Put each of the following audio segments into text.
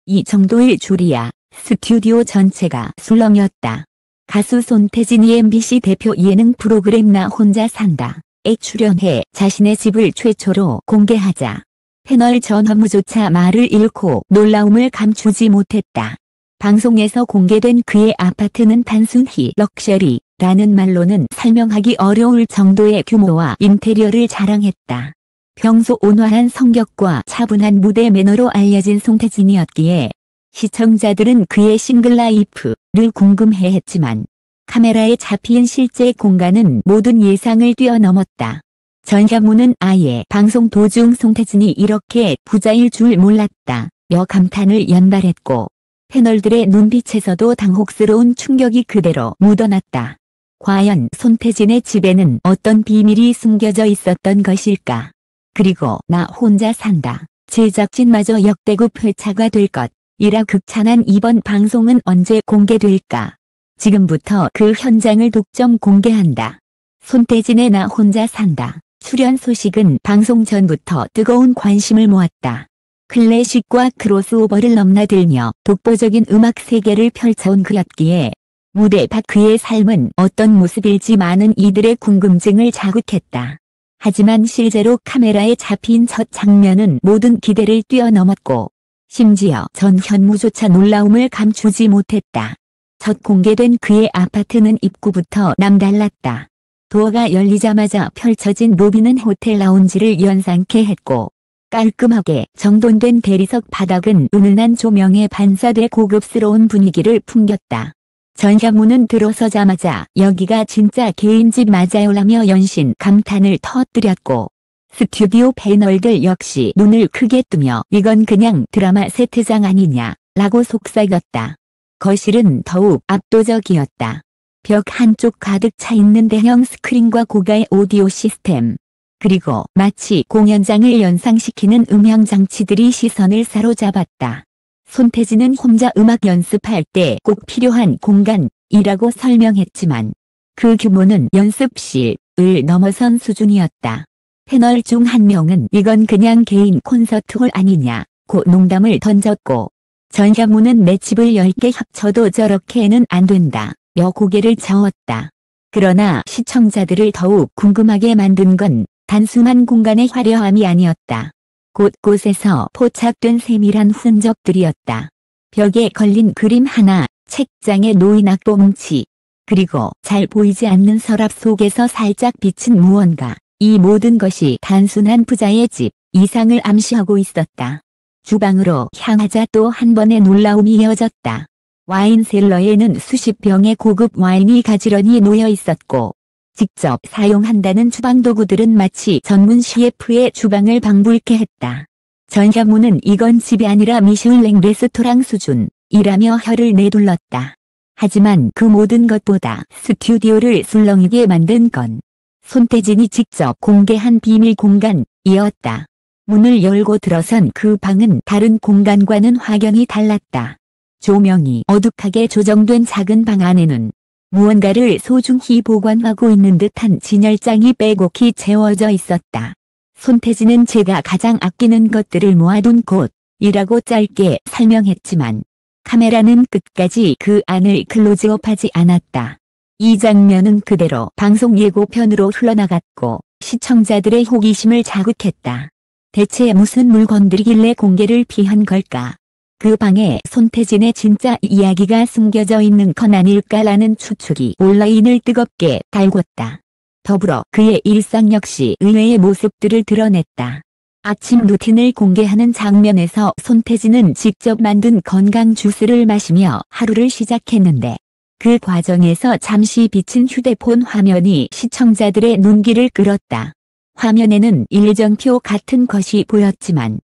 이 정도일 줄이야. 스튜디오 전체가 술렁였다. 가수 손태진이 MBC 대표 예능 프로그램 나 혼자 산다에 출연해 자신의 집을 최초로 공개하자 패널 전 업무조차 말을 잃고 놀라움을 감추지 못했다. 방송에서 공개된 그의 아파트는 단순히 럭셔리라는 말로는 설명하기 어려울 정도의 규모와 인테리어를 자랑했다. 평소 온화한 성격과 차분한 무대 매너로 알려진 손태진이었기에 시청자들은 그의 싱글라이프를 궁금해했지만 카메라에 잡힌 실제 공간은 모든 예상을 뛰어넘었다. 전현무는 아예 방송 도중 손태진이 이렇게 부자일 줄 몰랐다며 감탄을 연발했고 패널들의 눈빛에서도 당혹스러운 충격이 그대로 묻어났다. 과연 손태진의 집에는 어떤 비밀이 숨겨져 있었던 것일까? 그리고 나 혼자 산다. 제작진마저 역대급 회차가 될 것이라 극찬한 이번 방송은 언제 공개될까? 지금부터 그 현장을 독점 공개한다. 손태진의 나 혼자 산다. 출연 소식은 방송 전부터 뜨거운 관심을 모았다. 클래식과 크로스오버를 넘나들며 독보적인 음악 세계를 펼쳐온 그였기에 무대 밖 그의 삶은 어떤 모습일지 많은 이들의 궁금증을 자극했다. 하지만 실제로 카메라에 잡힌 첫 장면은 모든 기대를 뛰어넘었고 심지어 전현무조차 놀라움을 감추지 못했다. 첫 공개된 그의 아파트는 입구부터 남달랐다. 도어가 열리자마자 펼쳐진 로비는 호텔 라운지를 연상케 했고 깔끔하게 정돈된 대리석 바닥은 은은한 조명에 반사돼 고급스러운 분위기를 풍겼다. 전현무는 들어서자마자 여기가 진짜 개인 집 맞아요라며 연신 감탄을 터뜨렸고 스튜디오 패널들 역시 눈을 크게 뜨며 이건 그냥 드라마 세트장 아니냐 라고 속삭였다. 거실은 더욱 압도적이었다. 벽 한쪽 가득 차 있는 대형 스크린과 고가의 오디오 시스템 그리고 마치 공연장을 연상시키는 음향 장치들이 시선을 사로잡았다. 손태진은 혼자 음악 연습할 때 꼭 필요한 공간이라고 설명했지만 그 규모는 연습실을 넘어선 수준이었다. 패널 중 한 명은 이건 그냥 개인 콘서트홀 아니냐고 농담을 던졌고 전현무는 내 집을 10개 합쳐도 저렇게는 안 된다며 고개를 저었다. 그러나 시청자들을 더욱 궁금하게 만든 건 단순한 공간의 화려함이 아니었다. 곳곳에서 포착된 세밀한 흔적들이었다. 벽에 걸린 그림 하나, 책장에 놓인 악보 뭉치, 그리고 잘 보이지 않는 서랍 속에서 살짝 비친 무언가. 이 모든 것이 단순한 부자의 집 이상을 암시하고 있었다. 주방으로 향하자 또 한 번의 놀라움이 이어졌다. 와인 셀러에는 수십 병의 고급 와인이 가지런히 놓여 있었고 직접 사용한다는 주방 도구들은 마치 전문 셰프의 주방을 방불케 했다. 전현무는 이건 집이 아니라 미슐랭 레스토랑 수준이라며 혀를 내둘렀다. 하지만 그 모든 것보다 스튜디오를 술렁이게 만든 건 손태진이 직접 공개한 비밀 공간이었다. 문을 열고 들어선 그 방은 다른 공간과는 확연히 달랐다. 조명이 어둑하게 조정된 작은 방 안에는 무언가를 소중히 보관하고 있는 듯한 진열장이 빼곡히 채워져 있었다. 손태진은 제가 가장 아끼는 것들을 모아둔 곳이라고 짧게 설명했지만 카메라는 끝까지 그 안을 클로즈업하지 않았다. 이 장면은 그대로 방송 예고편으로 흘러나갔고 시청자들의 호기심을 자극했다. 대체 무슨 물건들이길래 공개를 피한 걸까? 그 방에 손태진의 진짜 이야기가 숨겨져 있는 건 아닐까라는 추측이 온라인을 뜨겁게 달궜다. 더불어 그의 일상 역시 의외의 모습들을 드러냈다. 아침 루틴을 공개하는 장면에서 손태진은 직접 만든 건강 주스를 마시며 하루를 시작했는데 그 과정에서 잠시 비친 휴대폰 화면이 시청자들의 눈길을 끌었다. 화면에는 일정표 같은 것이 보였지만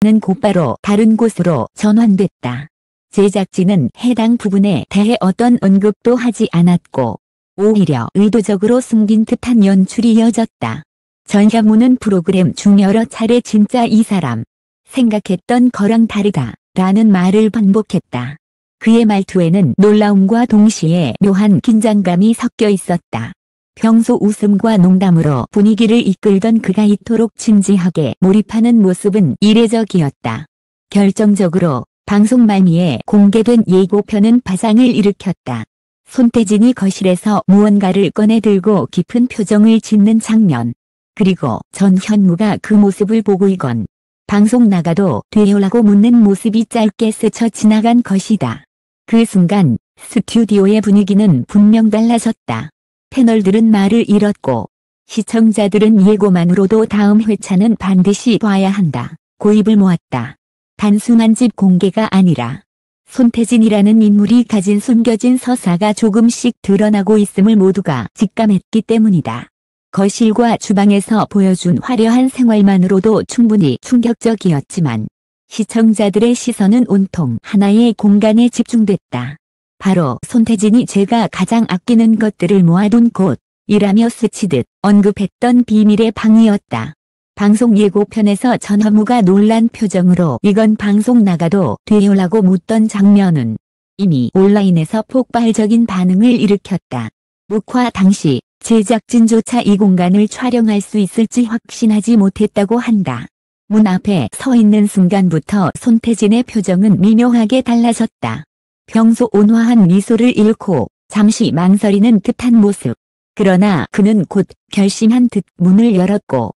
는 곧바로 다른 곳으로 전환됐다. 제작진은 해당 부분에 대해 어떤 언급도 하지 않았고 오히려 의도적으로 숨긴 듯한 연출이 이어졌다. 전현무는 프로그램 중 여러 차례 진짜 이 사람 생각했던 거랑 다르다 라는 말을 반복했다. 그의 말투에는 놀라움과 동시에 묘한 긴장감이 섞여 있었다. 평소 웃음과 농담으로 분위기를 이끌던 그가 이토록 진지하게 몰입하는 모습은 이례적이었다. 결정적으로 방송 말미에 공개된 예고편은 파장을 일으켰다. 손태진이 거실에서 무언가를 꺼내 들고 깊은 표정을 짓는 장면. 그리고 전현무가 그 모습을 보고 이건 방송 나가도 돼요라고 묻는 모습이 짧게 스쳐 지나간 것이다. 그 순간 스튜디오의 분위기는 분명 달라졌다. 패널들은 말을 잃었고 시청자들은 예고만으로도 다음 회차는 반드시 봐야 한다. 고입을 모았다. 단순한 집 공개가 아니라 손태진이라는 인물이 가진 숨겨진 서사가 조금씩 드러나고 있음을 모두가 직감했기 때문이다. 거실과 주방에서 보여준 화려한 생활만으로도 충분히 충격적이었지만 시청자들의 시선은 온통 하나의 공간에 집중됐다. 바로 손태진이 제가 가장 아끼는 것들을 모아둔 곳이라며 스치듯 언급했던 비밀의 방이었다. 방송 예고편에서 전현무가 놀란 표정으로 이건 방송 나가도 돼요라고 묻던 장면은 이미 온라인에서 폭발적인 반응을 일으켰다. 녹화 당시 제작진조차 이 공간을 촬영할 수 있을지 확신하지 못했다고 한다. 문 앞에 서 있는 순간부터 손태진의 표정은 미묘하게 달라졌다. 평소 온화한 미소를 잃고 잠시 망설이는 듯한 모습. 그러나 그는 곧 결심한 듯 문을 열었고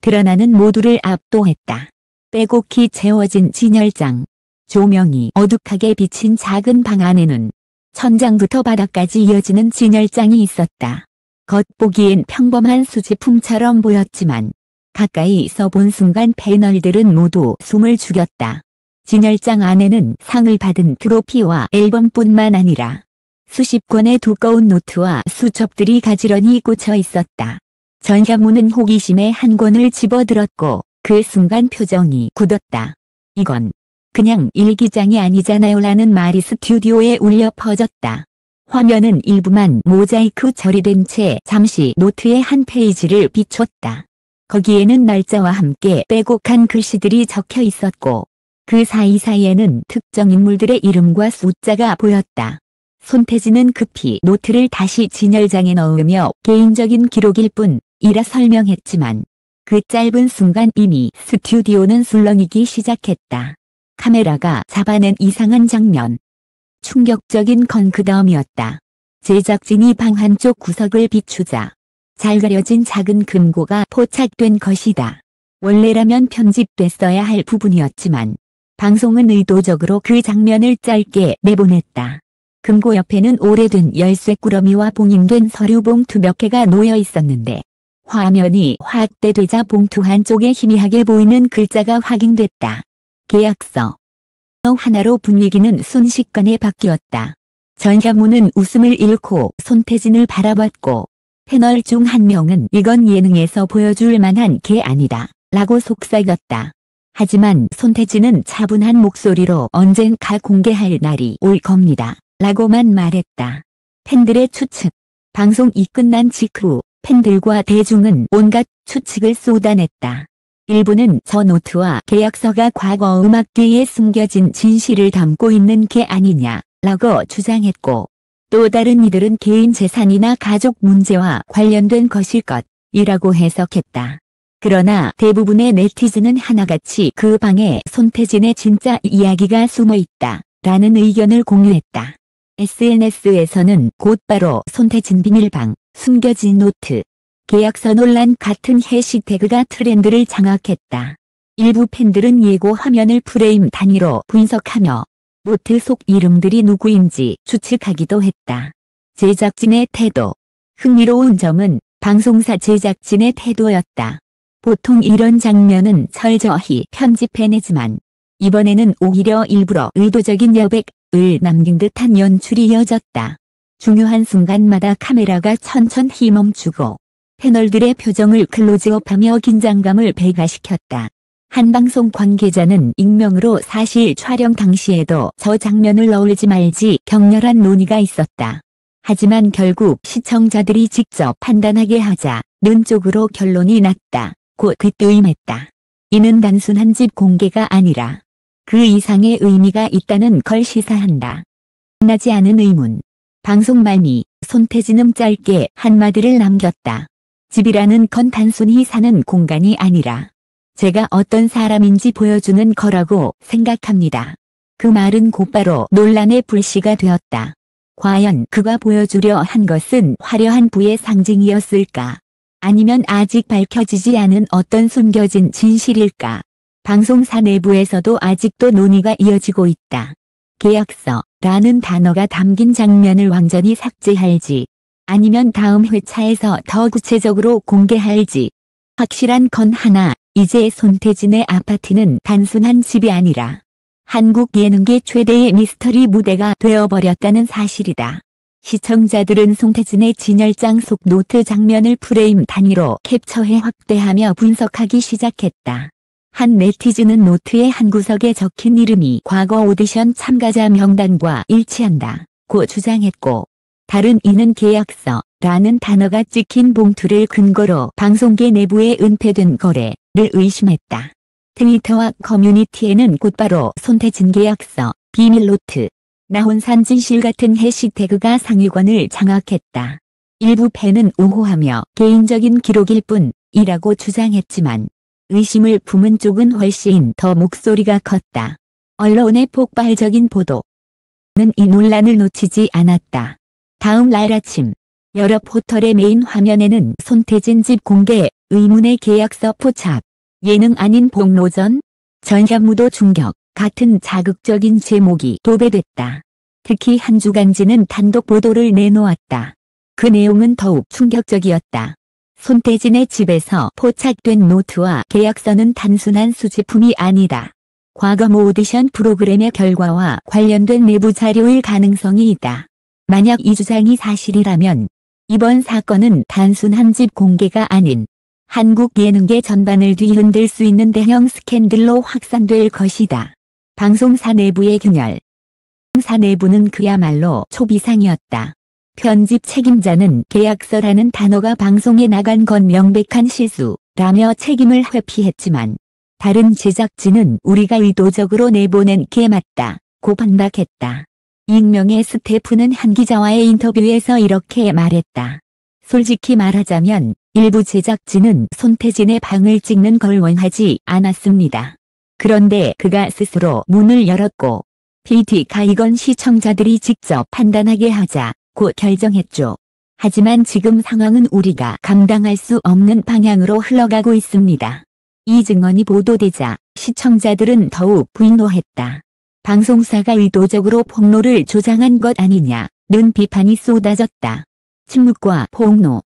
드러나는 모두를 압도했다. 빼곡히 채워진 진열장. 조명이 어둑하게 비친 작은 방 안에는 천장부터 바닥까지 이어지는 진열장이 있었다. 겉보기엔 평범한 수제품처럼 보였지만 가까이서 본 순간 패널들은 모두 숨을 죽였다. 진열장 안에는 상을 받은 트로피와 앨범뿐만 아니라 수십 권의 두꺼운 노트와 수첩들이 가지런히 꽂혀 있었다. 전현무는 호기심에 한 권을 집어들었고 그 순간 표정이 굳었다. 이건 그냥 일기장이 아니잖아요 라는 말이 스튜디오에 울려 퍼졌다. 화면은 일부만 모자이크 처리된 채 잠시 노트의 한 페이지를 비췄다. 거기에는 날짜와 함께 빼곡한 글씨들이 적혀 있었고 그 사이사이에는 특정 인물들의 이름과 숫자가 보였다. 손태진은 급히 노트를 다시 진열장에 넣으며 개인적인 기록일 뿐이라 설명했지만 그 짧은 순간 이미 스튜디오는 술렁이기 시작했다. 카메라가 잡아낸 이상한 장면. 충격적인 건 그 다음이었다. 제작진이 방 한쪽 구석을 비추자 잘 가려진 작은 금고가 포착된 것이다. 원래라면 편집됐어야 할 부분이었지만 방송은 의도적으로 그 장면을 짧게 내보냈다. 금고 옆에는 오래된 열쇠 꾸러미와 봉인된 서류 봉투 몇 개가 놓여 있었는데 화면이 확대되자 봉투 한쪽에 희미하게 보이는 글자가 확인됐다. 계약서. 하나로 분위기는 순식간에 바뀌었다. 전현무는 웃음을 잃고 손태진을 바라봤고 패널 중 한 명은 이건 예능에서 보여줄 만한 게 아니다 라고 속삭였다. 하지만 손태진은 차분한 목소리로 언젠가 공개할 날이 올 겁니다 라고만 말했다. 팬들의 추측. 방송이 끝난 직후 팬들과 대중은 온갖 추측을 쏟아냈다. 일부는 저 노트와 계약서가 과거 음악계에 숨겨진 진실을 담고 있는 게 아니냐 라고 주장했고 또 다른 이들은 개인 재산이나 가족 문제와 관련된 것일 것이라고 해석했다. 그러나 대부분의 네티즌은 하나같이 그 방에 손태진의 진짜 이야기가 숨어있다 라는 의견을 공유했다. SNS에서는 곧바로 손태진 비밀방, 숨겨진 노트, 계약서 논란 같은 해시태그가 트렌드를 장악했다. 일부 팬들은 예고 화면을 프레임 단위로 분석하며 노트 속 이름들이 누구인지 추측하기도 했다. 제작진의 태도. 흥미로운 점은 방송사 제작진의 태도였다. 보통 이런 장면은 철저히 편집해내지만 이번에는 오히려 일부러 의도적인 여백을 남긴 듯한 연출이 이어졌다. 중요한 순간마다 카메라가 천천히 멈추고 패널들의 표정을 클로즈업하며 긴장감을 배가시켰다. 한 방송 관계자는 익명으로 사실 촬영 당시에도 저 장면을 넣을지 말지 격렬한 논의가 있었다. 하지만 결국 시청자들이 직접 판단하게 하자는 쪽으로 결론이 났다. 고 귀뜸했다. 이는 단순한 집 공개가 아니라 그 이상의 의미가 있다는 걸 시사한다. 끝나지 않은 의문. 방송 말미 손태진은 짧게 한마디를 남겼다. 집이라는 건 단순히 사는 공간이 아니라 제가 어떤 사람인지 보여주는 거라고 생각합니다. 그 말은 곧바로 논란의 불씨가 되었다. 과연 그가 보여주려 한 것은 화려한 부의 상징이었을까? 아니면 아직 밝혀지지 않은 어떤 숨겨진 진실일까? 방송사 내부에서도 아직도 논의가 이어지고 있다. 계약서라는 단어가 담긴 장면을 완전히 삭제할지, 아니면 다음 회차에서 더 구체적으로 공개할지. 확실한 건 하나, 이제 손태진의 아파트는 단순한 집이 아니라 한국 예능계 최대의 미스터리 무대가 되어버렸다는 사실이다. 시청자들은 손태진의 진열장 속 노트 장면을 프레임 단위로 캡처해 확대하며 분석하기 시작했다. 한 네티즌은 노트의 한 구석에 적힌 이름이 과거 오디션 참가자 명단과 일치한다고 주장했고, 다른 이는 계약서라는 단어가 찍힌 봉투를 근거로 방송계 내부에 은폐된 거래를 의심했다. 트위터와 커뮤니티에는 곧바로 손태진 계약서, 비밀노트, 나혼산 진실 같은 해시태그가 상위권을 장악했다. 일부 팬은 옹호하며 개인적인 기록일 뿐이라고 주장했지만 의심을 품은 쪽은 훨씬 더 목소리가 컸다. 언론의 폭발적인 보도는 이 논란을 놓치지 않았다. 다음 날 아침, 여러 포털의 메인 화면에는 손태진 집 공개, 의문의 계약서 포착, 예능 아닌 폭로전, 전현무도 충격 같은 자극적인 제목이 도배됐다. 특히 한 주간지는 단독 보도를 내놓았다. 그 내용은 더욱 충격적이었다. 손태진의 집에서 포착된 노트와 계약서는 단순한 수집품이 아니다. 과거 모 오디션 프로그램의 결과와 관련된 내부 자료일 가능성이 있다. 만약 이 주장이 사실이라면 이번 사건은 단순한 집 공개가 아닌 한국 예능계 전반을 뒤흔들 수 있는 대형 스캔들로 확산될 것이다. 방송사 내부의 균열. 방송사 내부는 그야말로 초비상이었다. 편집 책임자는 계약서라는 단어가 방송에 나간 건 명백한 실수라며 책임을 회피했지만, 다른 제작진은 우리가 의도적으로 내보낸 게 맞다고 반박했다. 익명의 스태프는 한 기자와의 인터뷰에서 이렇게 말했다. 솔직히 말하자면 일부 제작진은 손태진의 방을 찍는 걸 원하지 않았습니다. 그런데 그가 스스로 문을 열었고 PD가 이건 시청자들이 직접 판단하게 하자고 결정했죠. 하지만 지금 상황은 우리가 감당할 수 없는 방향으로 흘러가고 있습니다. 이 증언이 보도되자 시청자들은 더욱 분노했다. 방송사가 의도적으로 폭로를 조장한 것 아니냐는 비판이 쏟아졌다. 침묵과 폭로가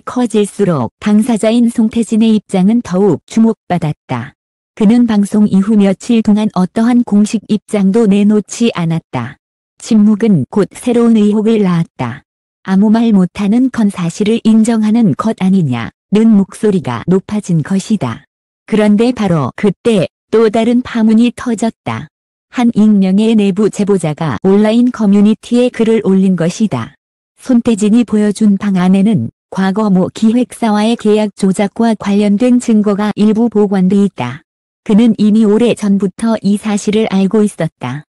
커질수록 당사자인 손태진의 입장은 더욱 주목받았다. 그는 방송 이후 며칠 동안 어떠한 공식 입장도 내놓지 않았다. 침묵은 곧 새로운 의혹을 낳았다. 아무 말 못하는 건 사실을 인정하는 것 아니냐는 목소리가 높아진 것이다. 그런데 바로 그때 또 다른 파문이 터졌다. 한 익명의 내부 제보자가 온라인 커뮤니티에 글을 올린 것이다. 손태진이 보여준 방 안에는 과거 모 기획사와의 계약 조작과 관련된 증거가 일부 보관돼 있다. 그는 이미 오래 전부터 이 사실을 알고 있었다.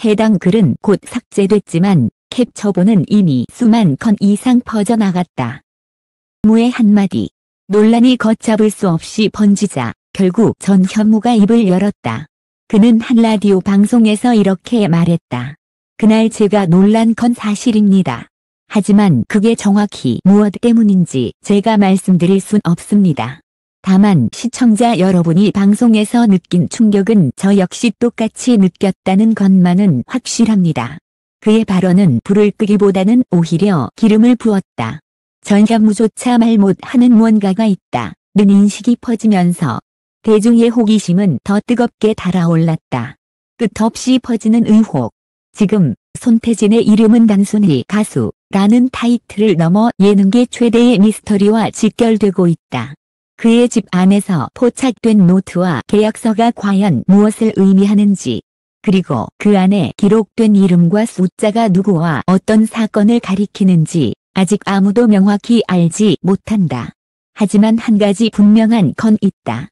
해당 글은 곧 삭제됐지만 캡처본은 이미 수만 건 이상 퍼져나갔다. 무의 한마디. 논란이 걷잡을 수 없이 번지자 결국 전현무가 입을 열었다. 그는 한 라디오 방송에서 이렇게 말했다. 그날 제가 놀란 건 사실입니다. 하지만 그게 정확히 무엇 때문인지 제가 말씀드릴 순 없습니다. 다만 시청자 여러분이 방송에서 느낀 충격은 저 역시 똑같이 느꼈다는 것만은 확실합니다. 그의 발언은 불을 끄기보다는 오히려 기름을 부었다. 전현무조차 말 못하는 무언가가 있다는 인식이 퍼지면서 대중의 호기심은 더 뜨겁게 달아올랐다. 끝없이 퍼지는 의혹. 지금 손태진의 이름은 단순히 가수라는 타이틀을 넘어 예능계 최대의 미스터리와 직결되고 있다. 그의 집 안에서 포착된 노트와 계약서가 과연 무엇을 의미하는지, 그리고 그 안에 기록된 이름과 숫자가 누구와 어떤 사건을 가리키는지 아직 아무도 명확히 알지 못한다. 하지만 한 가지 분명한 건 있다.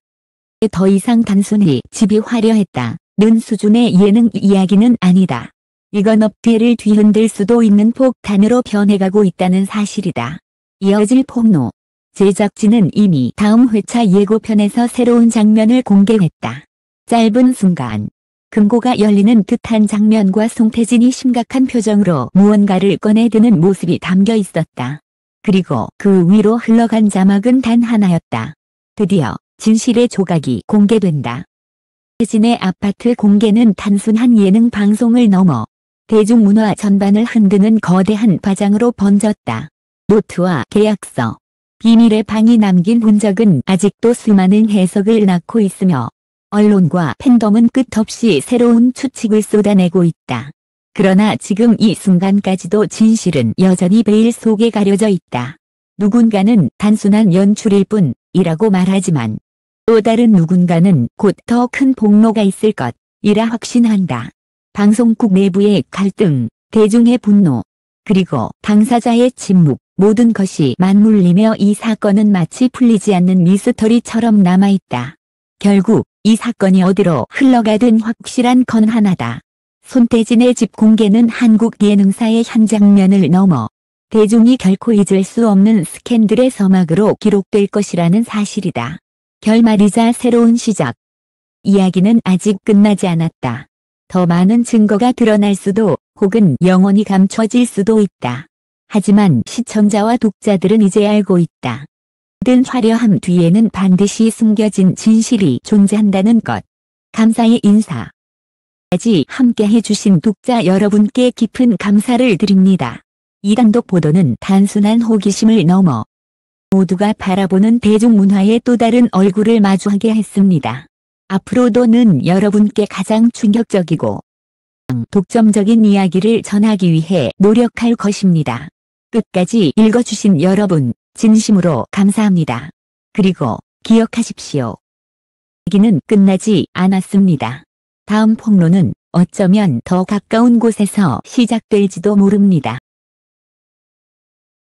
더 이상 단순히 집이 화려했다는 수준의 예능 이야기는 아니다. 이건 업계를 뒤흔들 수도 있는 폭탄으로 변해가고 있다는 사실이다. 이어질 폭로. 제작진은 이미 다음 회차 예고편에서 새로운 장면을 공개했다. 짧은 순간 금고가 열리는 듯한 장면과 송태진이 심각한 표정으로 무언가를 꺼내드는 모습이 담겨 있었다. 그리고 그 위로 흘러간 자막은 단 하나였다. 드디어 진실의 조각이 공개된다. 송태진의 아파트 공개는 단순한 예능 방송을 넘어 대중문화 전반을 흔드는 거대한 파장으로 번졌다. 노트와 계약서, 비밀의 방이 남긴 흔적은 아직도 수많은 해석을 낳고 있으며 언론과 팬덤은 끝없이 새로운 추측을 쏟아내고 있다. 그러나 지금 이 순간까지도 진실은 여전히 베일 속에 가려져 있다. 누군가는 단순한 연출일 뿐이라고 말하지만 또 다른 누군가는 곧 더 큰 폭로가 있을 것이라 확신한다. 방송국 내부의 갈등, 대중의 분노, 그리고 당사자의 침묵, 모든 것이 맞물리며 이 사건은 마치 풀리지 않는 미스터리처럼 남아있다. 결국 이 사건이 어디로 흘러가든 확실한 건 하나다. 손태진의 집 공개는 한국 예능사의 한 장면을 넘어 대중이 결코 잊을 수 없는 스캔들의 서막으로 기록될 것이라는 사실이다. 결말이자 새로운 시작. 이야기는 아직 끝나지 않았다. 더 많은 증거가 드러날 수도 혹은 영원히 감춰질 수도 있다. 하지만 시청자와 독자들은 이제 알고 있다. 모든 화려함 뒤에는 반드시 숨겨진 진실이 존재한다는 것. 감사의 인사. 까지 함께 해주신 독자 여러분께 깊은 감사를 드립니다. 이 단독 보도는 단순한 호기심을 넘어 모두가 바라보는 대중문화의 또 다른 얼굴을 마주하게 했습니다. 앞으로도는 여러분께 가장 충격적이고 독점적인 이야기를 전하기 위해 노력할 것입니다. 끝까지 읽어주신 여러분, 진심으로 감사합니다. 그리고 기억하십시오. 얘기는 끝나지 않았습니다. 다음 폭로는 어쩌면 더 가까운 곳에서 시작될지도 모릅니다.